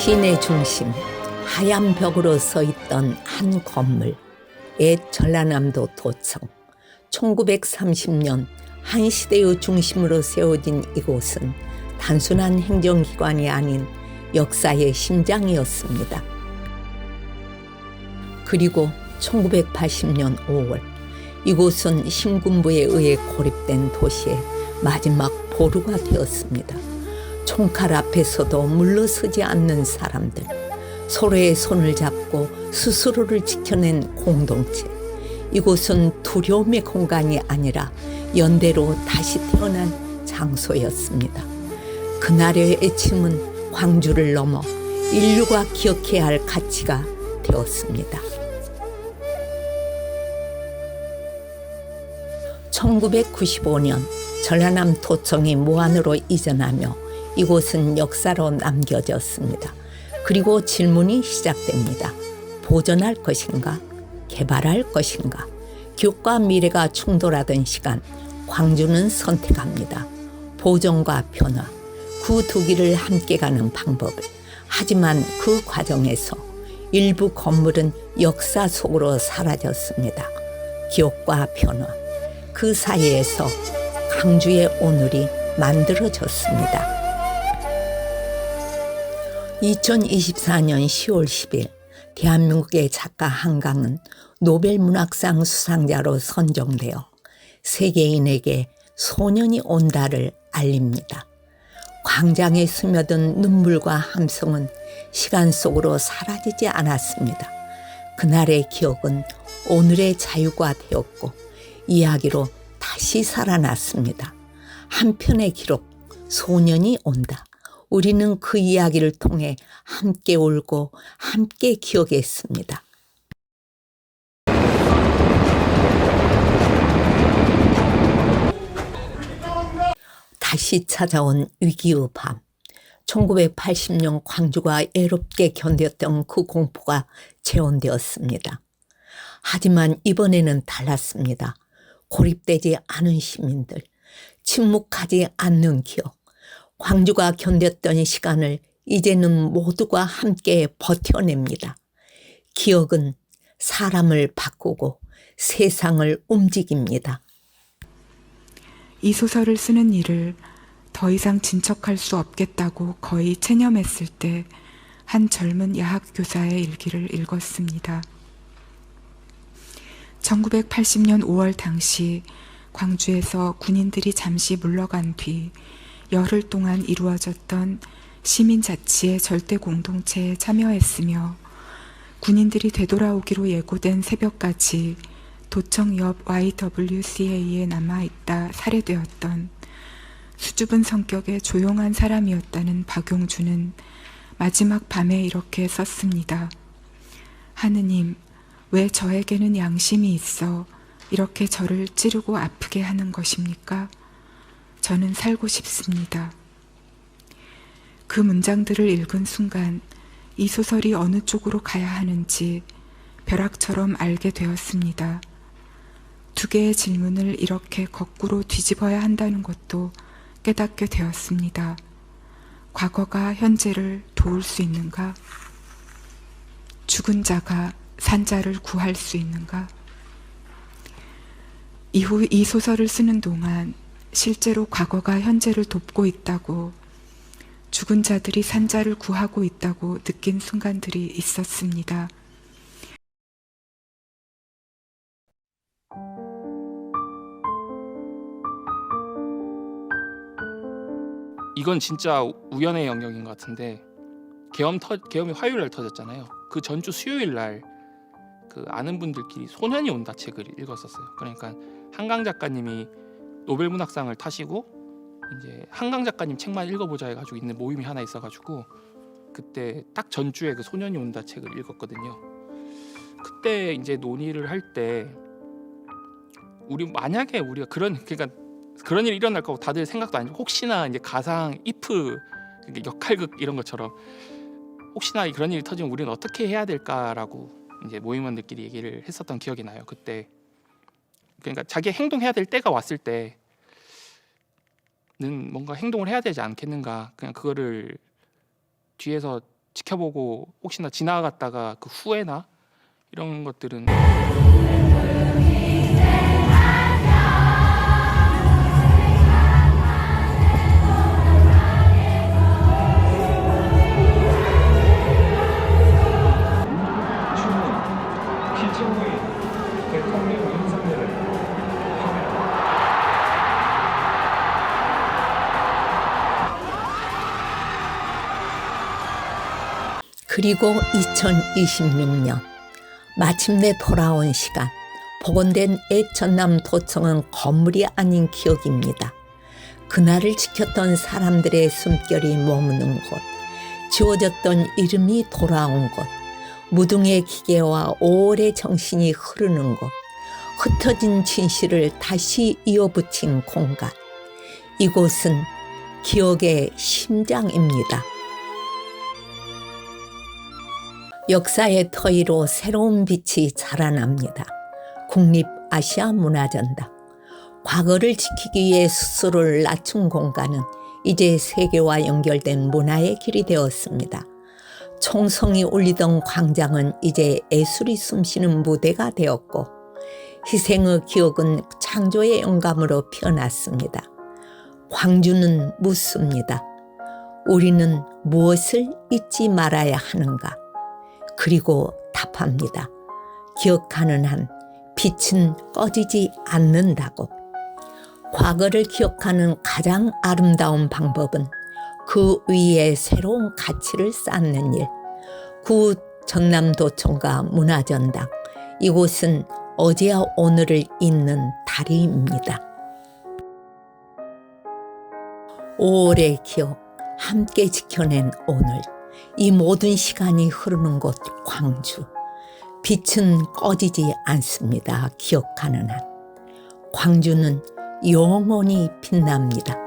시내 중심 하얀 벽으로 서 있던 한 건물, 옛 전라남도 도청. 1930년 한 시대의 중심으로 세워진 이곳은 단순한 행정기관이 아닌 역사의 심장이었습니다. 그리고 1980년 5월 이곳은 신군부에 의해 고립된 도시의 마지막 보루가 되었습니다. 총칼 앞에서도 물러서지 않는 사람들, 서로의 손을 잡고 스스로를 지켜낸 공동체. 이곳은 두려움의 공간이 아니라 연대로 다시 태어난 장소였습니다. 그날의 애침은 광주를 넘어 인류가 기억해야 할 가치가 되었습니다. 1995년 전라남 도청이 무안으로 이전하며 이곳은 역사로 남겨졌습니다. 그리고 질문이 시작됩니다. 보존할 것인가? 개발할 것인가? 기업과 미래가 충돌하던 시간, 광주는 선택합니다. 보존과 변화, 그 두 길을 함께 가는 방법을. 하지만 그 과정에서 일부 건물은 역사 속으로 사라졌습니다. 기업과 변화, 그 사이에서 광주의 오늘이 만들어졌습니다. 2024년 10월 10일 대한민국의 작가 한강은 노벨문학상 수상자로 선정되어 세계인에게 소년이 온다를 알립니다. 광장에 스며든 눈물과 함성은 시간 속으로 사라지지 않았습니다. 그날의 기억은 오늘의 자유가 되었고 이야기로 다시 살아났습니다. 한 편의 기록, 소년이 온다. 우리는 그 이야기를 통해 함께 울고 함께 기억했습니다. 다시 찾아온 위기의 밤. 1980년 광주가 애롭게 견뎠던 그 공포가 재현되었습니다. 하지만 이번에는 달랐습니다. 고립되지 않은 시민들, 침묵하지 않는 기억. 광주가 견뎠던 시간을 이제는 모두가 함께 버텨냅니다. 기억은 사람을 바꾸고 세상을 움직입니다. 이 소설을 쓰는 일을 더 이상 진척할 수 없겠다고 거의 체념했을 때 한 젊은 야학교사의 일기를 읽었습니다. 1980년 5월 당시 광주에서 군인들이 잠시 물러간 뒤 열흘 동안 이루어졌던 시민자치의 절대 공동체에 참여했으며 군인들이 되돌아오기로 예고된 새벽까지 도청 옆 YWCA에 남아있다 살해되었던 수줍은 성격의 조용한 사람이었다는 박용주는 마지막 밤에 이렇게 썼습니다. 하느님, 왜 저에게는 양심이 있어 이렇게 저를 찌르고 아프게 하는 것입니까? 저는 살고 싶습니다. 그 문장들을 읽은 순간 이 소설이 어느 쪽으로 가야 하는지 벼락처럼 알게 되었습니다. 두 개의 질문을 이렇게 거꾸로 뒤집어야 한다는 것도 깨닫게 되었습니다. 과거가 현재를 도울 수 있는가? 죽은 자가 산 자를 구할 수 있는가? 이후 이 소설을 쓰는 동안 실제로 과거가 현재를 돕고 있다고, 죽은 자들이 산 자를 구하고 있다고 느낀 순간들이 있었습니다. 이건 진짜 우연의 영역인 것 같은데 계엄이 화요일 날 터졌잖아요. 그 전주 수요일 날 그 아는 분들끼리 소년이 온다 책을 읽었었어요. 그러니까 한강 작가님이 노벨문학상을 타시고 이제 한강 작가님 책만 읽어보자 해가지고 있는 모임이 하나 있어가지고 그때 딱 전주에 그 소년이 온다 책을 읽었거든요. 그때 이제 논의를 할 때 만약에 우리가 그러니까 그런 일이 일어날 거고 다들 생각도 안 해요. 혹시나 이제 가상 if 역할극 이런 것처럼 혹시나 그런 일이 터지면 우리는 어떻게 해야 될까라고 이제 모임원들끼리 얘기를 했었던 기억이 나요. 그때 그러니까 자기 행동해야 될 때가 왔을 때는 뭔가 행동을 해야 되지 않겠는가. 그냥 그거를 뒤에서 지켜보고 혹시나 지나갔다가 그 후회나 이런 것들은 기천부인 대통령 윤석열을 그리고 2026년 마침내 돌아온 시간, 복원된 애천남 도청은 건물이 아닌 기억입니다. 그날을 지켰던 사람들의 숨결이 머무는 곳, 지워졌던 이름이 돌아온 곳, 무등의 기계와 오래 정신이 흐르는 곳, 흩어진 진실을 다시 이어붙인 공간. 이곳은 기억의 심장입니다. 역사의 터위로 새로운 빛이 자라납니다. 국립아시아문화전당. 과거를 지키기 위해 스스로를 낮춘 공간은 이제 세계와 연결된 문화의 길이 되었습니다. 총성이 울리던 광장은 이제 예술이 숨쉬는 무대가 되었고, 희생의 기억은 창조의 영감으로 피어났습니다. 광주는 묻습니다. 우리는 무엇을 잊지 말아야 하는가? 그리고 답합니다. 기억하는 한 빛은 꺼지지 않는다고. 과거를 기억하는 가장 아름다운 방법은 그 위에 새로운 가치를 쌓는 일. 구 전남도청과 문화전당. 이곳은 어제와 오늘을 잇는 다리입니다. 5월의 기억, 함께 지켜낸 오늘. 이 모든 시간이 흐르는 곳 광주. 빛은 꺼지지 않습니다. 기억하는 한. 광주는 영원히 빛납니다.